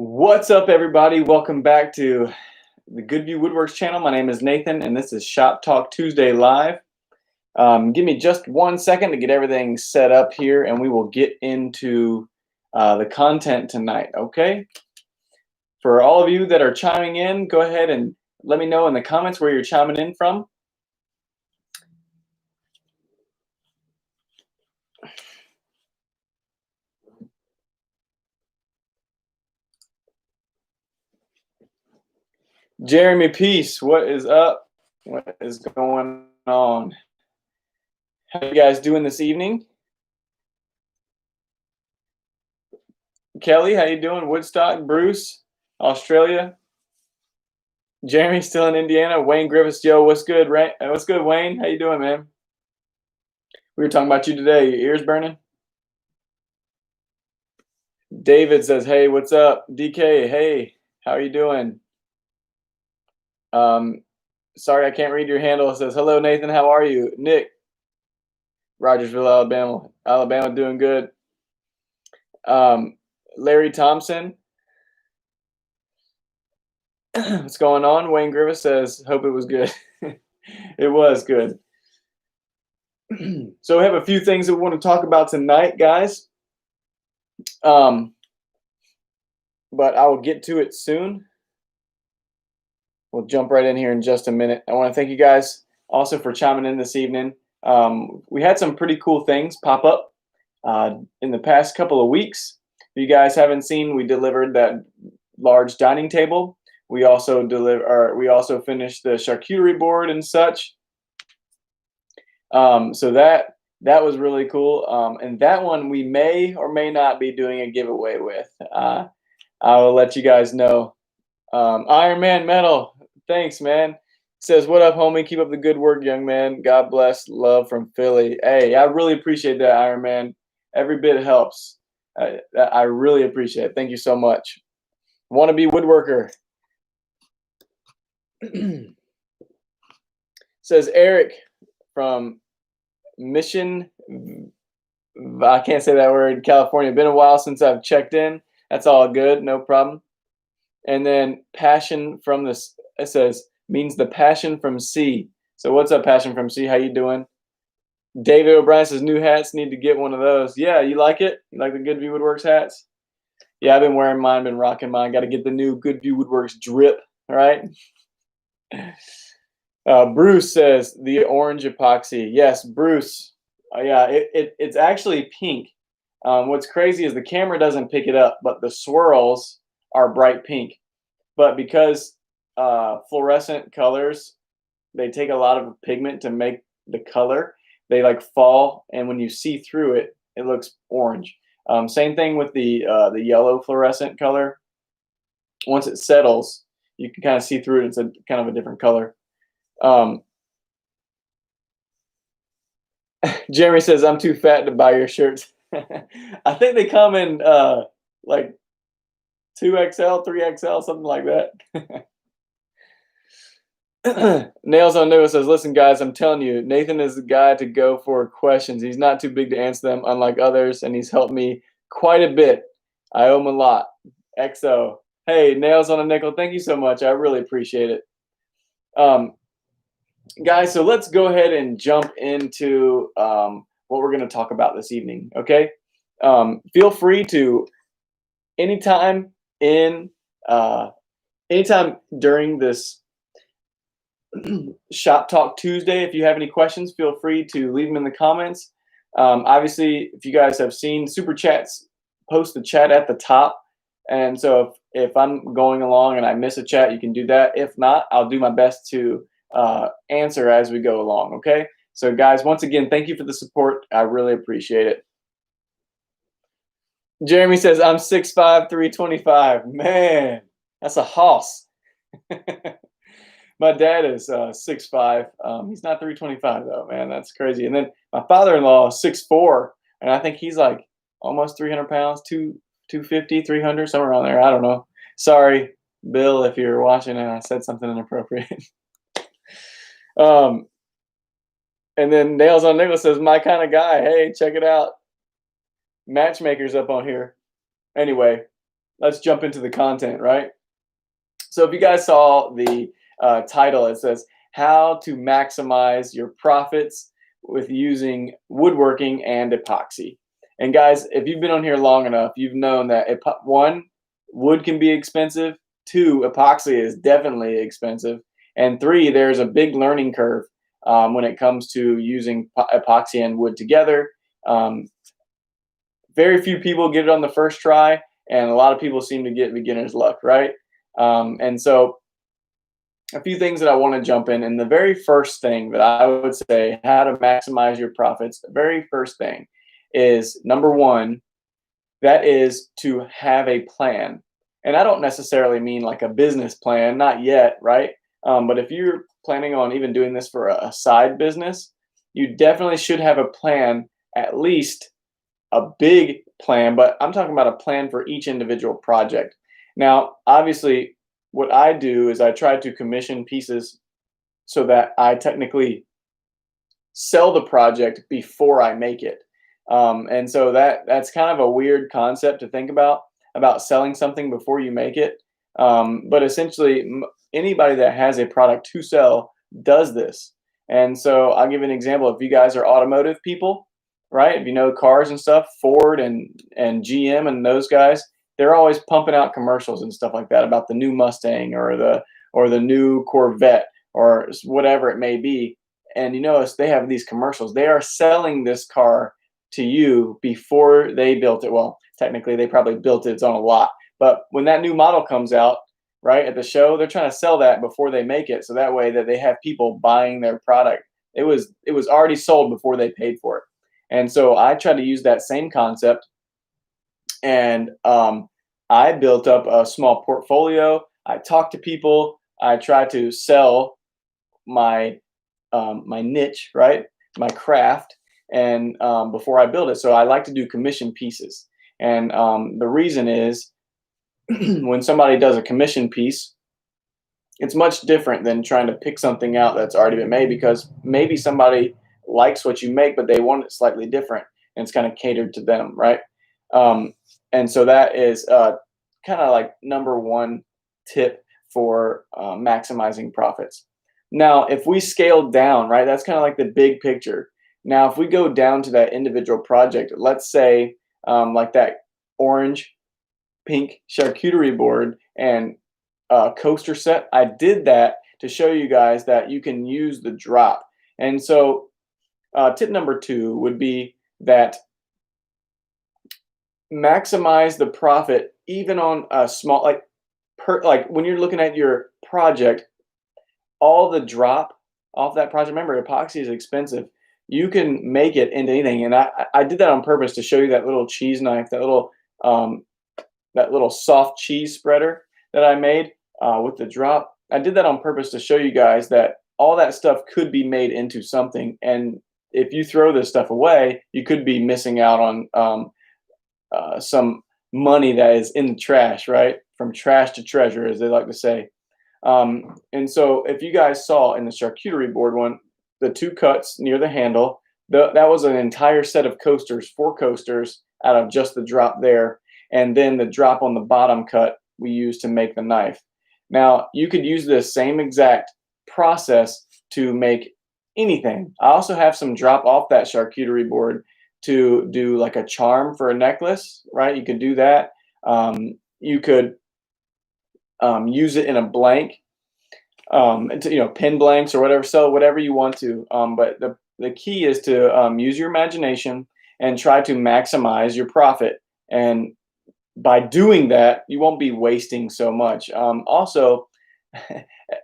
What's up, everybody? Welcome back to the Goodview Woodworks channel. My name is Nathan, and this is Shop Talk Tuesday Live. Give me just 1 second to get everything set up here, and we will get into the content tonight, okay? For all of you that are chiming in, go ahead and let me know in the comments where you're chiming in from. Jeremy Peace, what is up? What is going on? How you guys doing this evening? Kelly, how you doing? Woodstock, Bruce, Australia. Jeremy still in Indiana. Wayne Griffiths, Joe, what's good? Right? What's good, Wayne? How you doing, man? We were talking about you today. Your ears burning? David says, "Hey, what's up?" DK, hey, how are you doing? Sorry, I can't read your handle. It says, "Hello, Nathan. How are you?" Nick, Rogersville, Alabama, doing good. Larry Thompson, what's going on? Wayne Griffiths says, "Hope it was good." It was good. So we have a few things that we want to talk about tonight, guys. But I will get to it soon. We'll jump right in here in just a minute. I want to thank you guys also for chiming in this evening. We had some pretty cool things pop up in the past couple of weeks. If you guys haven't seen, we delivered that large dining table. We also finished the charcuterie board and such. So that was really cool. And that one we may or may not be doing a giveaway with. I will let you guys know. Iron Man Metal, thanks, man. Says, "What up, homie? Keep up the good work, young man. God bless. Love from Philly." Hey, I really appreciate that, Iron Man. Every bit helps. I really appreciate it. Thank you so much. Wannabe woodworker. Says Eric from Mission, I can't say that word, California. Been a while since I've checked in. That's all good, no problem. And then passion from this, it says, means the passion from sea. So what's up, passion from sea? How you doing? David O'Brien says, new hats, need to get one of those. Yeah, you like it? You like the Goodview Woodworks hats? Yeah, I've been wearing mine, been rocking mine. Got to get the new Goodview Woodworks drip, right? Bruce says, the orange epoxy. Yes, Bruce. Yeah, it's actually pink. What's crazy is the camera doesn't pick it up, but the swirls are bright pink. But because fluorescent colors, they take a lot of pigment to make the color. They like fall, and when you see through it, it looks orange. Same thing with the yellow fluorescent color. Once it settles, you can kind of see through it. It's a kind of a different color. Jeremy says, "I'm too fat to buy your shirts." I think they come in like 2XL, 3XL, something like that. Nails on Noah says, "Listen, guys, I'm telling you, Nathan is the guy to go for questions. He's not too big to answer them, unlike others, and he's helped me quite a bit. I owe him a lot." XO. Hey, Nails on a Nickel, thank you so much. I really appreciate it. Guys, so let's go ahead and jump into what we're going to talk about this evening, okay? Feel free to anytime during this Shop Talk Tuesday, if you have any questions, feel free to leave them in the comments. Obviously, if you guys have seen Super Chats, post the chat at the top. And so if I'm going along and I miss a chat, you can do that. If not, I'll do my best to answer as we go along, okay? So guys, once again, thank you for the support. I really appreciate it. Jeremy says, "I'm 6'5", 325. Man, that's a hoss." My dad is 6'5". He's not 325 though, man. That's crazy. And then my father-in-law is 6'4", and I think he's like almost 300 pounds, 250, 300, somewhere around there. I don't know. Sorry, Bill, if you're watching and I said something inappropriate. And then Nails on Nickel says, "My kind of guy. Hey, check it out. Matchmakers up on here." Anyway, let's jump into the content, right? So if you guys saw the title, it says how to maximize your profits with using woodworking and epoxy. And guys, if you've been on here long enough, you've known that one, wood can be expensive. Two, epoxy is definitely expensive. And three, there's a big learning curve when it comes to using epoxy and wood together. Um, very few people get it on the first try, and a lot of people seem to get beginner's luck, right? And so a few things that I want to jump in. And the very first thing that I would say, how to maximize your profits, the very first thing is number one, that is to have a plan. And I don't necessarily mean like a business plan, not yet, right? But if you're planning on even doing this for a side business, you definitely should have a plan, at least a big plan, but I'm talking about a plan for each individual project. Now, obviously, what I do is I try to commission pieces so that I technically sell the project before I make it. And so that's kind of a weird concept to think about selling something before you make it. But essentially, anybody that has a product to sell does this. And so I'll give you an example. If you guys are automotive people, right? If you know cars and stuff, Ford and GM and those guys, they're always pumping out commercials and stuff like that about the new Mustang or the new Corvette or whatever it may be. And you notice they have these commercials. They are selling this car to you before they built it. Well, technically, they probably built it. It's on a lot. But when that new model comes out, right, at the show, they're trying to sell that before they make it. So that way that they have people buying their product. It was already sold before they paid for it. And so I try to use that same concept. And I built up a small portfolio. I talked to people. I try to sell my my niche, right? My craft, and before I build it. So I like to do commission pieces. And the reason is when somebody does a commission piece, it's much different than trying to pick something out that's already been made because maybe somebody likes what you make, but they want it slightly different and it's kind of catered to them, right? Um, and so that is kind of like number one tip for maximizing profits. Now, if we scale down, right, that's kind of like the big picture. Now, if we go down to that individual project, let's say like that orange pink charcuterie board and coaster set, I did that to show you guys that you can use the drop. And so tip number two would be that maximize the profit even on a small like when you're looking at your project, all the drop off that project. Remember, epoxy is expensive. You can make it into anything, and I did that on purpose to show you that little cheese knife, um, that little soft cheese spreader that I made with the drop. I did that on purpose to show you guys that all that stuff could be made into something, and if you throw this stuff away, you could be missing out on some money that is in the trash, right? From trash to treasure, as they like to say. And so if you guys saw in the charcuterie board one, the two cuts near the handle, that was an entire set of coasters, 4 coasters out of just the drop there. And then the drop on the bottom cut we used to make the knife. Now, you could use this same exact process to make anything. I also have some drop off that charcuterie board to do like a charm for a necklace, right? You could do that. You could use it in a blank, pin blanks or whatever. So whatever you want to. But the key is to use your imagination and try to maximize your profit. And by doing that, you won't be wasting so much. Also,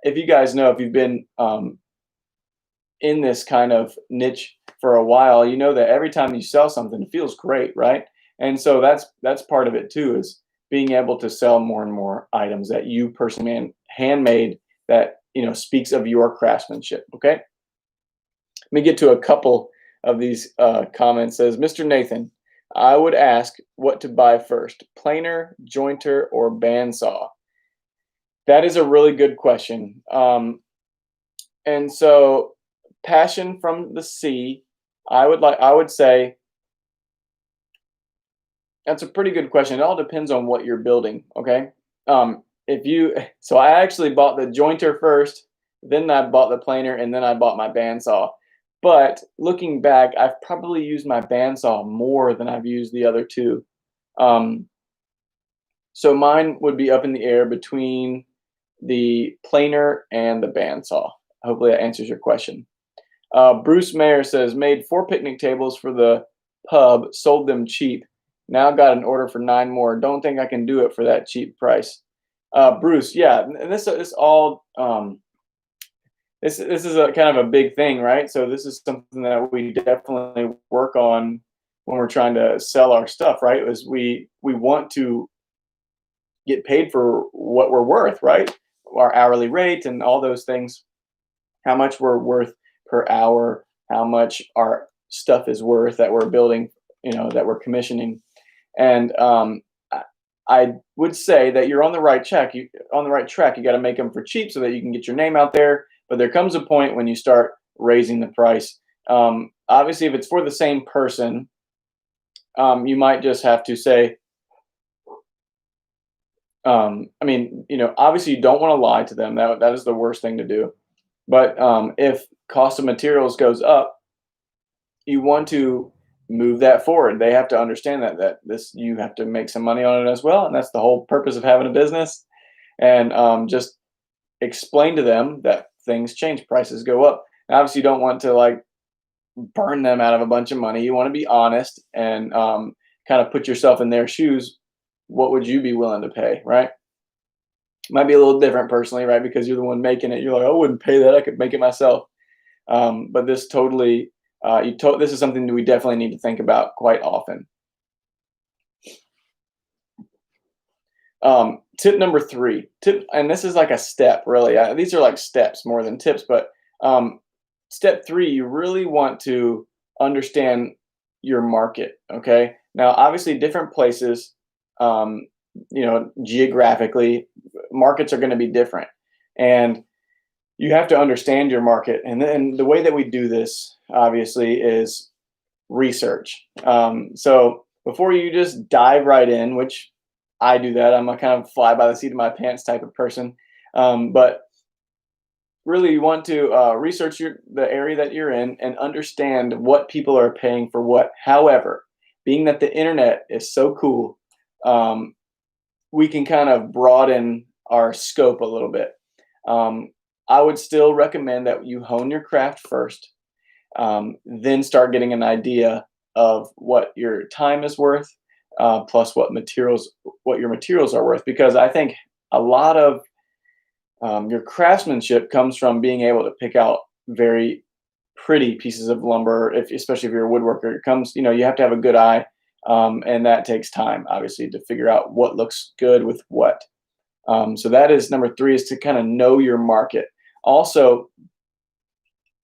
if you guys know, if you've been in this kind of niche for a while, you know that every time you sell something, it feels great, right? And so that's part of it too, is being able to sell more and more items that you personally handmade that speaks of your craftsmanship. Okay, let me get to a couple of these comments. Says Mr. Nathan, I would ask what to buy first, planer, jointer, or bandsaw. That is a really good question. And so passion from the sea, I would say That's a pretty good question. It all depends on what you're building. Okay. If you, so I actually bought the jointer first, then I bought the planer, and then I bought my bandsaw. But looking back, I've probably used my bandsaw more than I've used the other two. Um, so mine would be up in the air between the planer and the bandsaw. Hopefully that answers your question. Bruce Mayer says, made 4 picnic tables for the pub, sold them cheap. Now got an order for 9 more. Don't think I can do it for that cheap price. Bruce, yeah, and this all this is a kind of a big thing, right? So this is something that we definitely work on when we're trying to sell our stuff, right? Is we want to get paid for what we're worth, right? Our hourly rate and all those things, how much we're worth per hour, how much our stuff is worth that we're building, that we're commissioning. And I would say that you're on the right track. On the right track. You got to make them for cheap so that you can get your name out there. But there comes a point when you start raising the price. Obviously, if it's for the same person, you might just have to say, obviously you don't want to lie to them. That is the worst thing to do. But if cost of materials goes up, you want to move that forward. They have to understand that this you have to make some money on it as well, and that's the whole purpose of having a business. And just explain to them that things change, prices go up. And obviously, you don't want to like burn them out of a bunch of money. You want to be honest and kind of put yourself in their shoes. What would you be willing to pay, right? Might be a little different personally, right? Because you're the one making it. You're like, I wouldn't pay that. I could make it myself. But this totally, this is something that we definitely need to think about quite often. Tip number 3, and this is like a step, really. These are like steps more than tips, but step 3, you really want to understand your market. Okay. Now, obviously, different places, geographically, markets are going to be different, and you have to understand your market. And then the way that we do this, obviously, is research. So before you just dive right in, which I do that, I'm a kind of fly by the seat of my pants type of person. But really, you want to research the area that you're in and understand what people are paying for what. However, being that the internet is so cool, we can kind of broaden our scope a little bit. I would still recommend that you hone your craft first, then start getting an idea of what your time is worth, plus what your materials are worth. Because I think a lot of your craftsmanship comes from being able to pick out very pretty pieces of lumber. Especially if you're a woodworker, you have to have a good eye, and that takes time, obviously, to figure out what looks good with what. So that is number 3, is to kind of know your market. Also,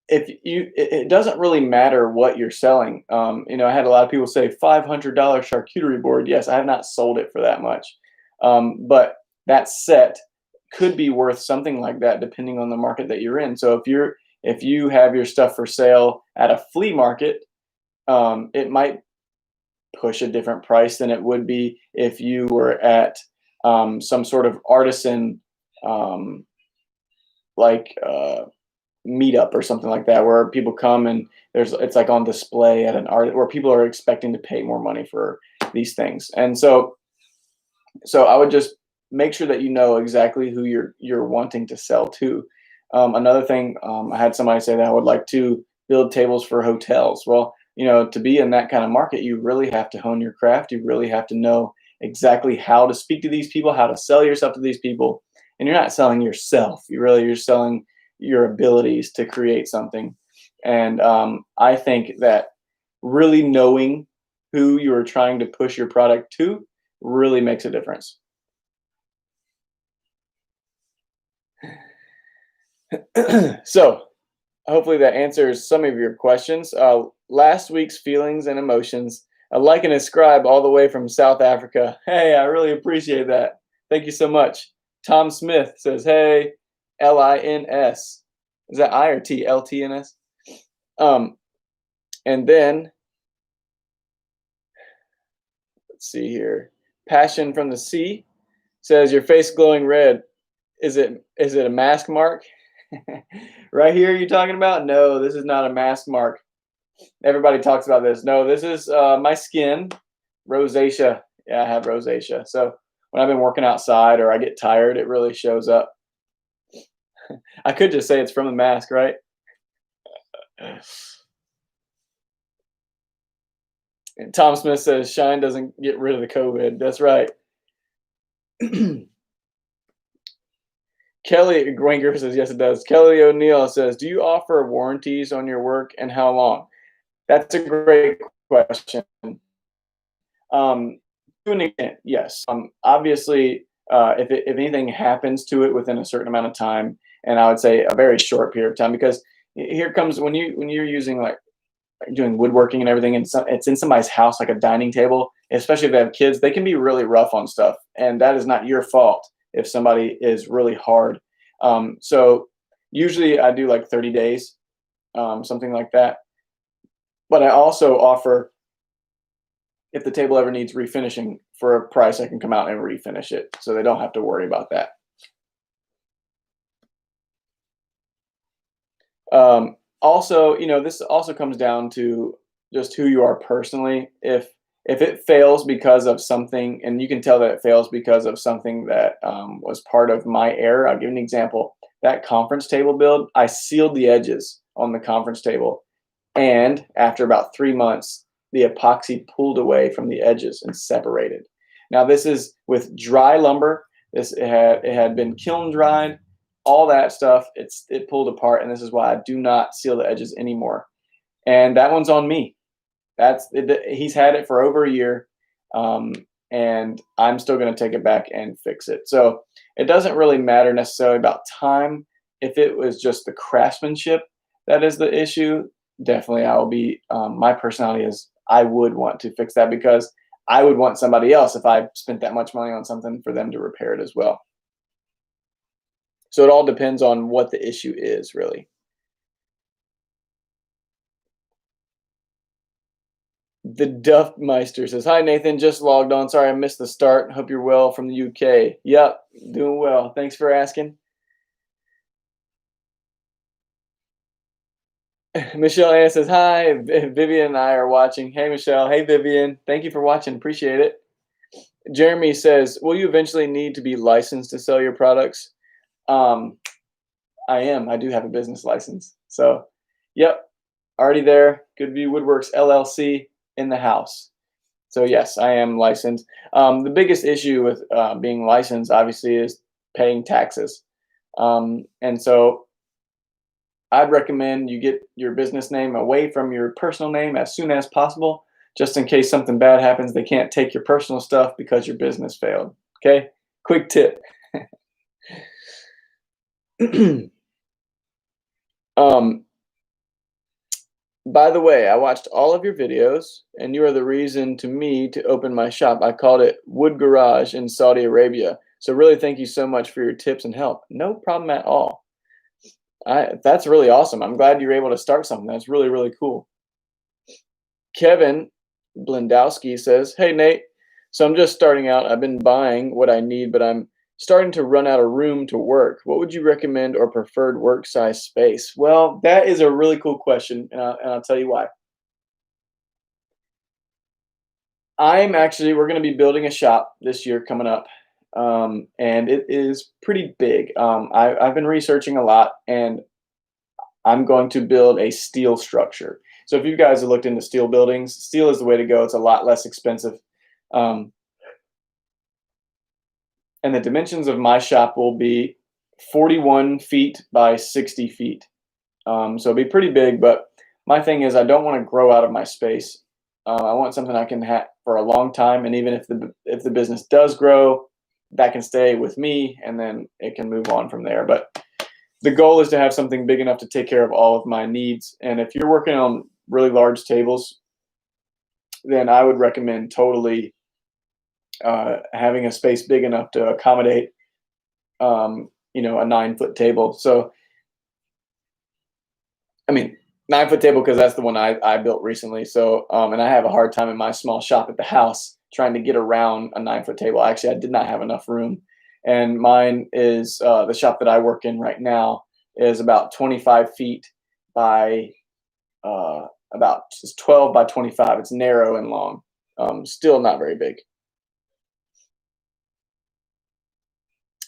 it doesn't really matter what you're selling. I had a lot of people say $500 charcuterie board. Yes, I have not sold it for that much, but that set could be worth something like that depending on the market that you're in. So if you have your stuff for sale at a flea market, it might push a different price than it would be if you were at some sort of artisan, like meetup or something like that, where people come and it's like on display at an art where people are expecting to pay more money for these things. And so I would just make sure that you know exactly who you're wanting to sell to. Another thing, I had somebody say that I would like to build tables for hotels. Well, to be in that kind of market, you really have to hone your craft. You really have to know exactly how to speak to these people, how to sell yourself to these people. And you're not selling yourself. You're selling your abilities to create something. And I think that really knowing who you are trying to push your product to really makes a difference. So hopefully that answers some of your questions. Last week's feelings and emotions. I like and ascribe all the way from South Africa. Hey, I really appreciate that. Thank you so much. Tom Smith says, hey, LINS. Is that I or T? LTNS? And then, Let's see here. Passion from the Sea says, your face glowing red. Is it a mask mark? Right here you talking about? No, this is not a mask mark. Everybody talks about this. No, this is my skin, rosacea. Yeah, I have rosacea. So when I've been working outside or I get tired, it really shows up. I could just say it's from the mask, right? And Tom Smith says shine doesn't get rid of the COVID. That's right. Kelly Gwanger says yes, it does. Kelly O'Neill says, do you offer warranties on your work and how long? That's a great question. To an extent, yes. Obviously, if anything happens to it within a certain amount of time, and I would say a very short period of time, because here comes when you're using like doing woodworking and everything, and it's in somebody's house, like a dining table, especially if they have kids, they can be really rough on stuff, and that is not your fault if somebody is really hard. So usually I do like 30 days, something like that. But I also offer, if the table ever needs refinishing for a price, I can come out and refinish it, so they don't have to worry about that. Also, this also comes down to just who you are personally. If it fails because of something, and you can tell that it fails because of something that was part of my error. I'll give you an example. That conference table build, I sealed the edges on the conference table, and after about 3 months, the epoxy pulled away from the edges and separated. Now this is with dry lumber. It had been kiln dried, all that stuff. It pulled apart, and this is why I do not seal the edges anymore. And that one's on me. He's had it for over a year, and I'm still going to take it back and fix it. So it doesn't really matter necessarily about time. If it was just the craftsmanship that is the issue, definitely I will be. My personality is I would want to fix that, because I would want somebody else, if I spent that much money on something, for them to repair it as well. So it all depends on what the issue is, really. The Duffmeister says, hi, Nathan. Just logged on. Sorry I missed the start. Hope you're well from the UK. Yep, doing well. Thanks for asking. Michelle Anna says, hi. Vivian and I are watching. Hey, Michelle. Hey, Vivian. Thank you for watching. Appreciate it. Jeremy says, will you eventually need to be licensed to sell your products? I am. I do have a business license. So, yep, already there. Goodview Woodworks LLC in the house. So, yes, I am licensed. The biggest issue with being licensed, obviously, is paying taxes. And so I'd recommend you get your business name away from your personal name as soon as possible, just in case something bad happens. They can't take your personal stuff because your business failed. Okay? Quick tip. By the way, I watched all of your videos, and you are the reason to me to open my shop. I called it Wood Garage in Saudi Arabia. So really, thank you so much for your tips and help. No problem at all. That's really awesome. I'm glad you're able to start something. That's really, really cool. Kevin Blendowski says, hey, Nate. So I'm just starting out. I've been buying what I need, but I'm starting to run out of room to work. What would you recommend or preferred work size space? Well, that is a really cool question, and I'll tell you why. We're going to be building a shop this year coming up, and it is pretty big. I've been researching a lot, and I'm going to build a steel structure. So if you guys have looked into steel buildings, steel is the way to go. It's a lot less expensive. And the dimensions of my shop will be 41 feet by 60 feet. So it'll be pretty big, but my thing is I don't want to grow out of my space. I want something I can have for a long time, and even if the business does grow, that can stay with me, and then it can move on from there. But the goal is to have something big enough to take care of all of my needs. And if you're working on really large tables, then I would recommend totally having a space big enough to accommodate, a 9-foot table. So, I mean, 9-foot table, because that's the one I built recently. So, and I have a hard time in my small shop at the house trying to get around a 9-foot table. Actually, I did not have enough room, and mine is the shop that I work in right now is about 25 feet by about 12 by 25. It's narrow and long. Still not very big.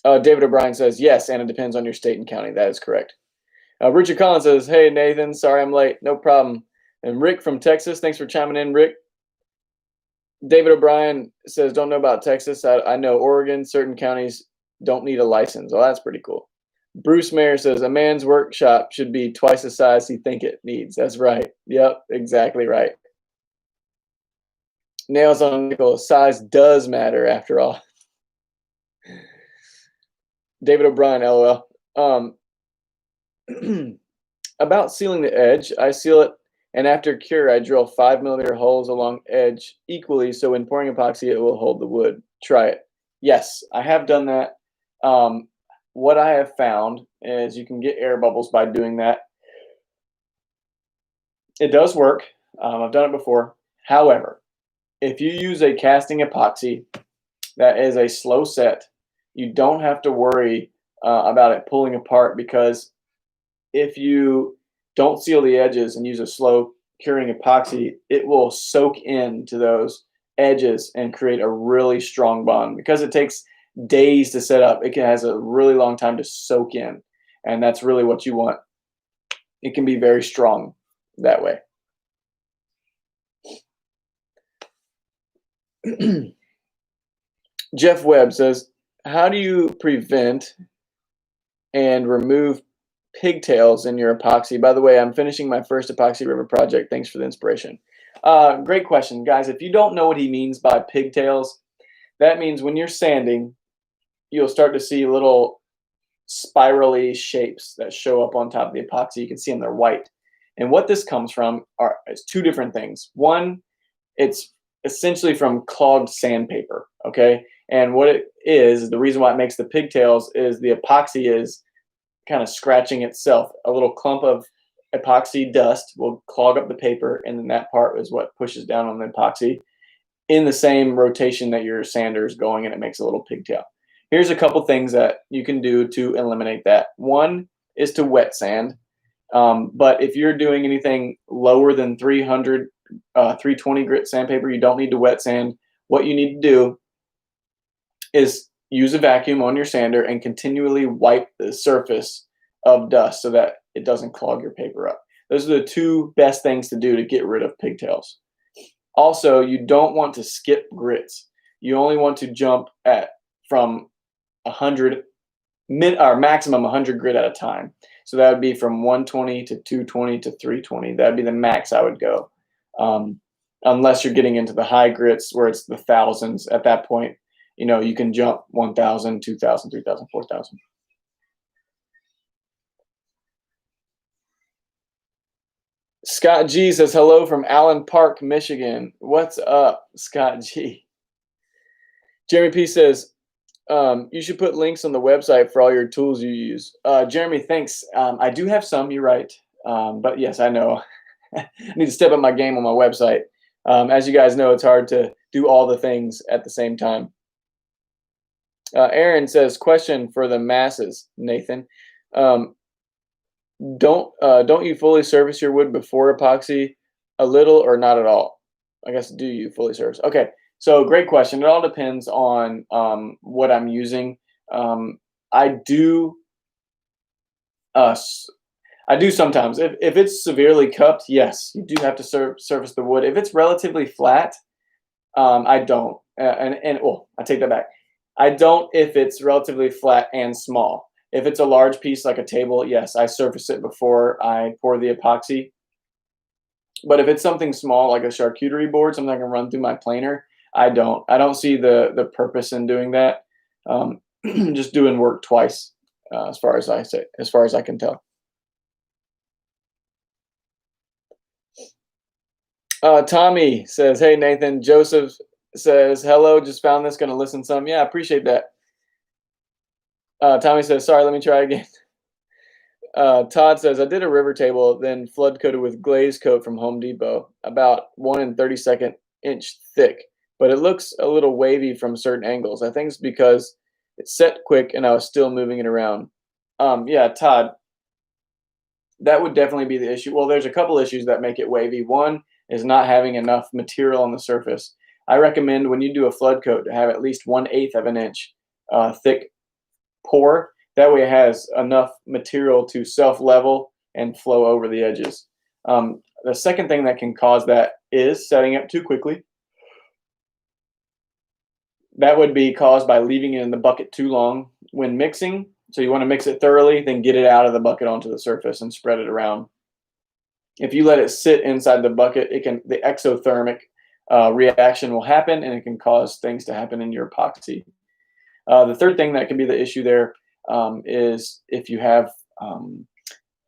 David O'Brien says, yes, and it depends on your state and county. That is correct. Richard Collins says, hey, Nathan, sorry I'm late. No problem. And Rick from Texas, thanks for chiming in, Rick. David O'Brien says, don't know about Texas. I know Oregon, certain counties don't need a license. Oh, that's pretty cool. Bruce Mayer says, a man's workshop should be twice the size he think it needs. That's right. Yep, exactly right. Nails on a nickel. Size does matter after all. David O'Brien, LOL. About sealing the edge, I seal it, and after cure, I drill 5mm holes along edge equally, so when pouring epoxy, it will hold the wood. Try it. Yes, I have done that. What I have found is you can get air bubbles by doing that. It does work. I've done it before. However, if you use a casting epoxy that is a slow set, you don't have to worry about it pulling apart, because if you don't seal the edges and use a slow curing epoxy, it will soak into those edges and create a really strong bond. Because it takes days to set up, it has a really long time to soak in, and that's really what you want. It can be very strong that way. Jeff Webb says, how do you prevent and remove pigtails in your epoxy? By the way, I'm finishing my first epoxy river project. Thanks for the inspiration. Great question, guys. If you don't know what he means by pigtails, that means when you're sanding, you'll start to see little spirally shapes that show up on top of the epoxy. You can see them, they're white. And what this comes from is two different things. One, it's essentially from clogged sandpaper, okay? And what it is, the reason why it makes the pigtails is the epoxy is kind of scratching itself. A little clump of epoxy dust will clog up the paper, and then that part is what pushes down on the epoxy in the same rotation that your sander is going, and it makes a little pigtail. Here's a couple things that you can do to eliminate that. One is to wet sand, but if you're doing anything lower than 320 grit sandpaper, you don't need to wet sand. What you need to do is use a vacuum on your sander and continually wipe the surface of dust so that it doesn't clog your paper up. Those are the two best things to do to get rid of pigtails. Also, you don't want to skip grits. You only want to jump from 100 or maximum 100 grit at a time. So that would be from 120 to 220 to 320. That would be the max I would go. Unless you're getting into the high grits where it's the thousands. At that point, you can jump 1,000, 2,000, 3,000, 4,000. Scott G says, hello from Allen Park, Michigan. What's up, Scott G? Jeremy P says, you should put links on the website for all your tools you use. Jeremy, thanks. I do have some, you're right. But yes, I know. I need to step up my game on my website. As you guys know, it's hard to do all the things at the same time. Aaron says, question for the masses, Nathan. Don't you fully service your wood before epoxy? A little or not at all? I guess, do you fully service? Okay, so great question. It all depends on what I'm using. I do sometimes. If it's severely cupped, yes, you do have to surface the wood. If it's relatively flat, I don't. I take that back. I don't if it's relatively flat and small. If it's a large piece like a table, yes, I surface it before I pour the epoxy. But if it's something small like a charcuterie board, something I can run through my planer, I don't see the purpose in doing that. Just doing work twice, as far as I can tell. Tommy says, hey, Nathan. Joseph says, hello, just found this, gonna listen some. Yeah, I appreciate that. Tommy says, sorry, let me try again. Todd says, I did a river table, then flood coated with glaze coat from Home Depot, about 1 32 inch thick. but it looks a little wavy from certain angles. I think it's because it's set quick and I was still moving it around. Yeah, Todd, that would definitely be the issue. Well, there's a couple issues that make it wavy. One is not having enough material on the surface. I recommend when you do a flood coat to have at least 1/8 of an inch thick pour. That way it has enough material to self-level and flow over the edges. The second thing that can cause that is setting up too quickly. That would be caused by leaving it in the bucket too long when mixing. So you want to mix it thoroughly, then get it out of the bucket onto the surface and spread it around. If you let it sit inside the bucket, the exothermic reaction will happen, and it can cause things to happen in your epoxy. The third thing that can be the issue there is if you have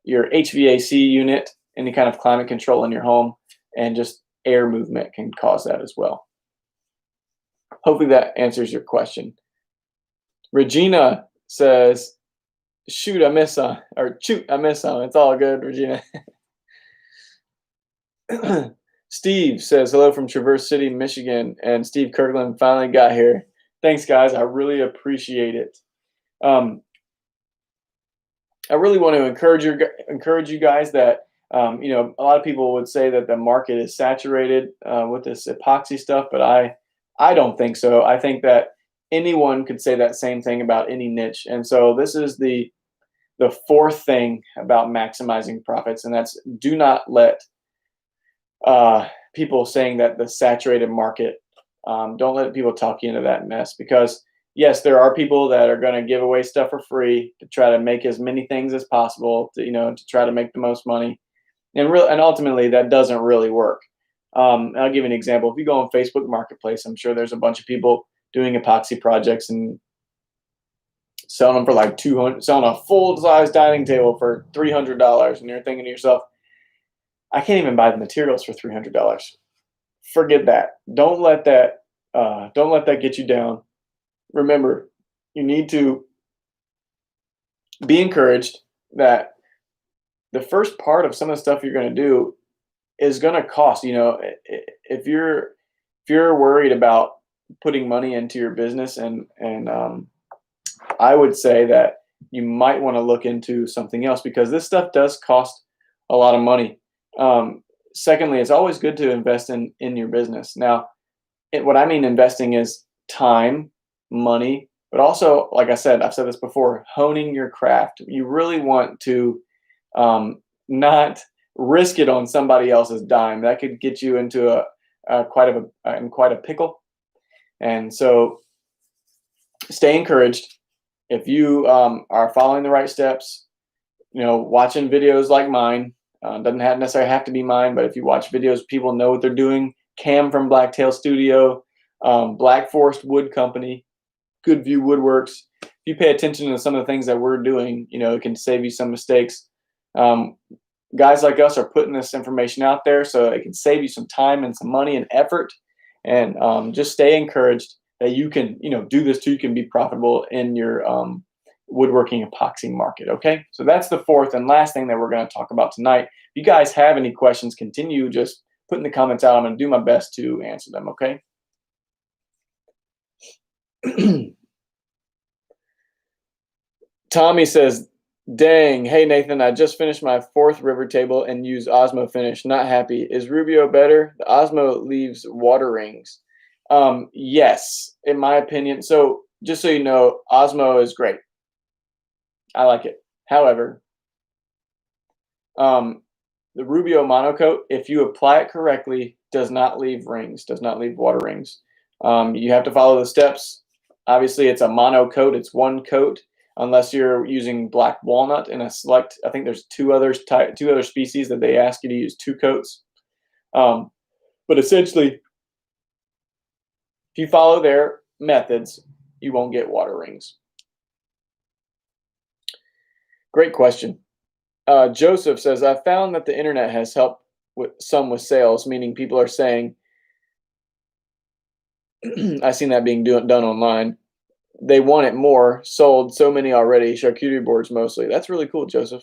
your HVAC unit, any kind of climate control in your home, and just air movement can cause that as well. Hopefully that answers your question. Regina says, shoot, I miss some, or shoot, I miss some. It's all good, Regina. Steve says, hello from Traverse City, Michigan, and Steve Kirkland finally got here. Thanks, guys. I really appreciate it. I really want to encourage you guys that, a lot of people would say that the market is saturated with this epoxy stuff, but I don't think so. I think that anyone could say that same thing about any niche. And so this is the fourth thing about maximizing profits, and that's do not let people saying that the saturated market, don't let people talk you into that mess, because yes, there are people that are going to give away stuff for free to try to make as many things as possible to try to make the most money. And ultimately that doesn't really work. I'll give you an example. If you go on Facebook Marketplace, I'm sure there's a bunch of people doing epoxy projects and selling them for like $200, selling a full-size dining table for $300, and you're thinking to yourself, I can't even buy the materials for $300. Forget that. Don't let that get you down. Remember, you need to be encouraged that the first part of some of the stuff you're going to do is going to cost. If you're worried about putting money into your business, and I would say that you might want to look into something else, because this stuff does cost a lot of money. Secondly, it's always good to invest in your business. Now, what I mean investing is time, money, but also, like I said, I've said this before, honing your craft. You really want to not risk it on somebody else's dime. That could get you into quite a pickle. And so stay encouraged. If you are following the right steps, watching videos like mine, doesn't necessarily have to be mine, but if you watch videos, people know what they're doing. Cam from Blacktail Studio, Black Forest Wood Company, Good View Woodworks. If you pay attention to some of the things that we're doing, it can save you some mistakes. Guys like us are putting this information out there so it can save you some time and some money and effort. And just stay encouraged that you can, do this too. You can be profitable in your woodworking epoxy market. Okay, so that's the fourth and last thing that we're going to talk about tonight. If you guys have any questions, continue just put in the comments out. I'm going to do my best to answer them. Okay. Tommy says, dang, hey Nathan, I just finished my 4th river table and used Osmo finish. Not happy. Is Rubio better? The Osmo leaves water rings. Yes, in my opinion. So just so you know, Osmo is great. I like it. However, the Rubio monocoat, if you apply it correctly, does not leave rings, does not leave water rings. You have to follow the steps. Obviously, it's a monocoat. It's one coat, unless you're using black walnut in a select. I think there's two other species that they ask you to use 2 coats. But essentially, if you follow their methods, you won't get water rings. Great question. Joseph says, I found that the internet has helped with sales, meaning people are saying, I've seen that being done online. They want it more, sold so many already, charcuterie boards mostly. That's really cool, Joseph.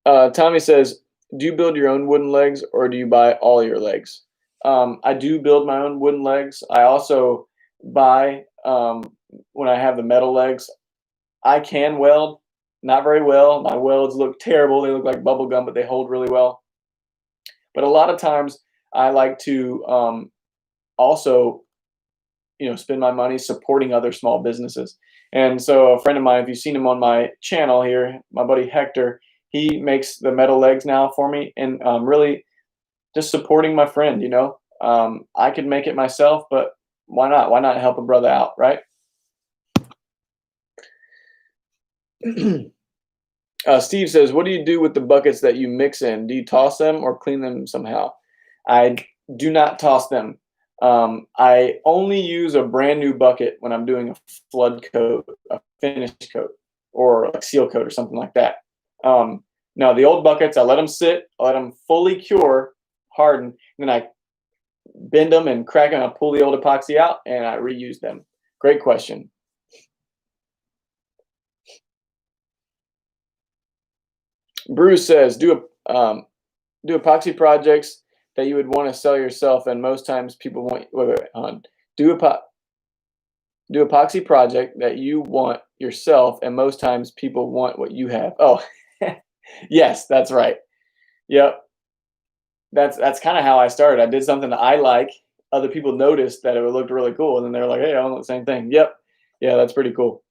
Tommy says, do you build your own wooden legs or do you buy all your legs? I do build my own wooden legs. I also buy, when I have the metal legs, I can weld, not very well. My welds look terrible. They look like bubble gum, but they hold really well. But a lot of times I like to also, spend my money supporting other small businesses. And so a friend of mine, if you've seen him on my channel here, my buddy Hector, he makes the metal legs now for me, and really just supporting my friend. I could make it myself, but why not? Why not help a brother out, right? Steve says, what do you do with the buckets that you mix in? Do you toss them or clean them somehow? I do not toss them. I only use a brand new bucket when I'm doing a flood coat, a finish coat, or like seal coat or something like that. Now, the old buckets, I let them sit, I let them fully cure, harden, and then I bend them and crack them. I pull the old epoxy out and I reuse them. Great question. Bruce says, do epoxy projects that you would want to sell yourself, and most times people want. Wait, hon. Do epoxy project that you want yourself, and most times people want what you have. Oh, yes, that's right. Yep, that's kind of how I started. I did something that I like. Other people noticed that it looked really cool, and then they're like, "Hey, I want the same thing." Yep, yeah, that's pretty cool.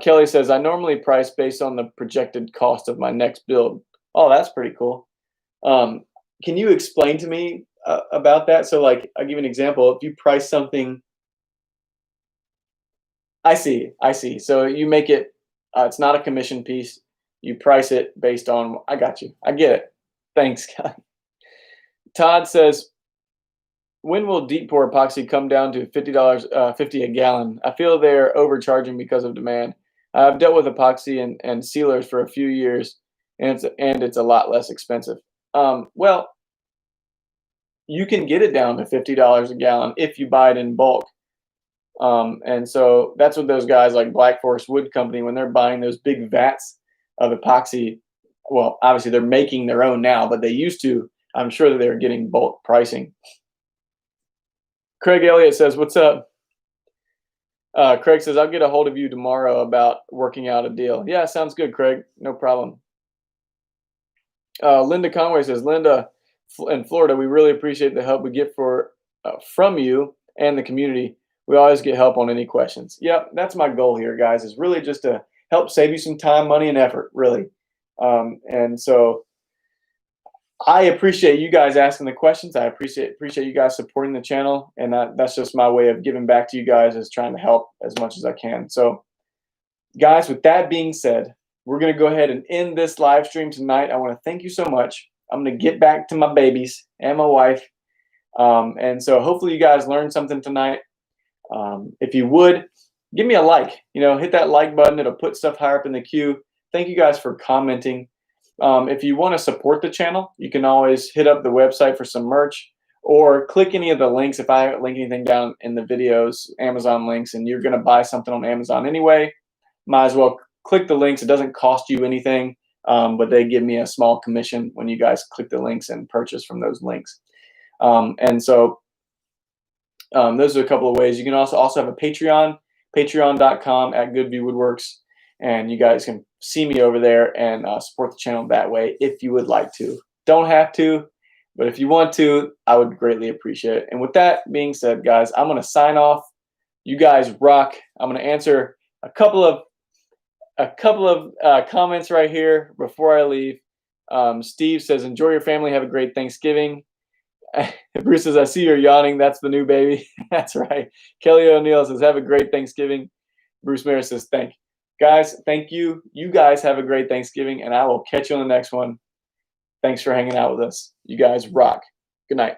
Kelly says, I normally price based on the projected cost of my next build. Oh, that's pretty cool. Can you explain to me about that? So, like, I'll give you an example. If you price something, I see. So you make it, it's not a commission piece. You price it based on, I got you. I get it. Thanks, Kelly. Todd says, when will deep pour epoxy come down to $50, 50 a gallon? I feel they're overcharging because of demand. I've dealt with epoxy and sealers for a few years, and it's a lot less expensive. Well, you can get it down to $50 a gallon if you buy it in bulk. And so that's what those guys like Black Forest Wood Company, when they're buying those big vats of epoxy, well, obviously they're making their own now, but they used to. I'm sure that they're getting bulk pricing. Craig Elliott says, what's up? Craig says, I'll get a hold of you tomorrow about working out a deal. Yeah, sounds good, Craig. No problem. Linda Conway says, Linda, in Florida, we really appreciate the help we get from you and the community. We always get help on any questions. Yep, that's my goal here, guys, is really just to help save you some time, money, and effort, really. And so I appreciate you guys asking the questions. I appreciate you guys supporting the channel, and that's just my way of giving back to you guys, is trying to help as much as I can. So, guys, with that being said, we're going to go ahead and end this live stream tonight. I want to thank you so much. I'm going to get back to my babies and my wife, and so hopefully you guys learned something tonight. If you would, give me a like. Hit that like button. It'll put stuff higher up in the queue. Thank you guys for commenting. If you want to support the channel, you can always hit up the website for some merch, or click any of the links. If I link anything down in the videos, Amazon links, and you're going to buy something on Amazon anyway, might as well click the links. It doesn't cost you anything, but they give me a small commission when you guys click the links and purchase from those links. And so those are a couple of ways. You can also have a Patreon, patreon.com/GoodViewWoodworks. And you guys can see me over there and support the channel that way if you would like to. Don't have to, but if you want to, I would greatly appreciate it. And with that being said, guys, I'm going to sign off. You guys rock. I'm going to answer a couple of comments right here before I leave. Steve says, enjoy your family. Have a great Thanksgiving. Bruce says, I see you're yawning. That's the new baby. That's right. Kelly O'Neill says, have a great Thanksgiving. Bruce Mayer says, thank you. Guys, thank you. You guys have a great Thanksgiving, and I will catch you on the next one. Thanks for hanging out with us. You guys rock. Good night.